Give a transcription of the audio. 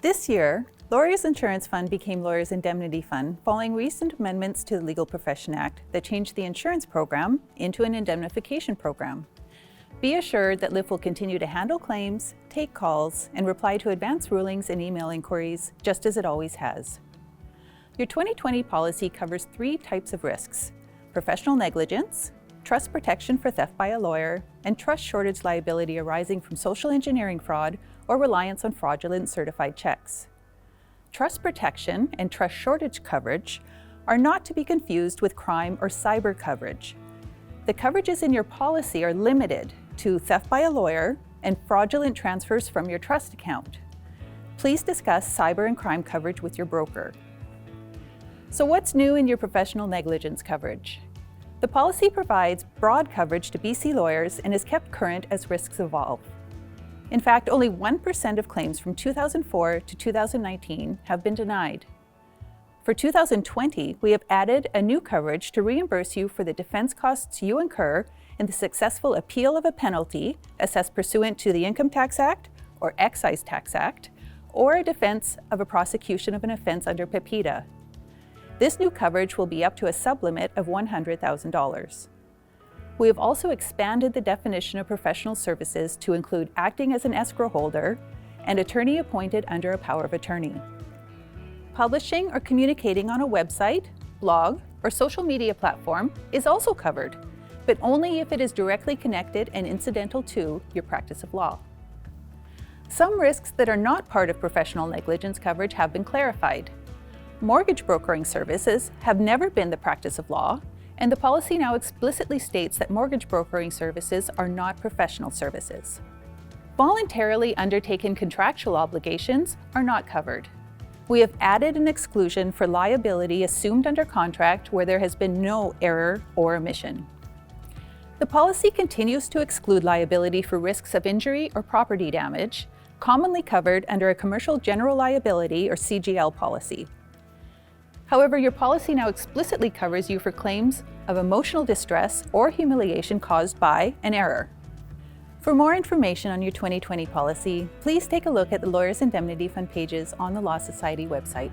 This year, Lawyers Insurance Fund became Lawyers Indemnity Fund following recent amendments to the Legal Profession Act that changed the insurance program into an indemnification program. Be assured that LIF will continue to handle claims, take calls, and reply to advance rulings and email inquiries, just as it always has. Your 2020 policy covers 3 types of risks: professional negligence, trust protection for theft by a lawyer, and trust shortage liability arising from social engineering fraud or reliance on fraudulent certified checks. Trust protection and trust shortage coverage are not to be confused with crime or cyber coverage. The coverages in your policy are limited to theft by a lawyer and fraudulent transfers from your trust account. Please discuss cyber and crime coverage with your broker. So what's new in your professional negligence coverage? The policy provides broad coverage to BC lawyers and is kept current as risks evolve. In fact, only 1% of claims from 2004 to 2019 have been denied. For 2020, we have added a new coverage to reimburse you for the defense costs you incur in the successful appeal of a penalty assessed pursuant to the Income Tax Act or Excise Tax Act, or a defense of a prosecution of an offense under PIPEDA. This new coverage will be up to a sublimit of $100,000. We have also expanded the definition of professional services to include acting as an escrow holder and attorney appointed under a power of attorney. Publishing or communicating on a website, blog, or social media platform is also covered, but only if it is directly connected and incidental to your practice of law. Some risks that are not part of professional negligence coverage have been clarified. Mortgage brokering services have never been the practice of law, and the policy now explicitly states that mortgage brokering services are not professional services. Voluntarily undertaken contractual obligations are not covered. We have added an exclusion for liability assumed under contract where there has been no error or omission. The policy continues to exclude liability for risks of injury or property damage, commonly covered under a commercial general liability or CGL policy. However, your policy now explicitly covers you for claims of emotional distress or humiliation caused by an error. For more information on your 2020 policy, please take a look at the Lawyers Indemnity Fund pages on the Law Society website.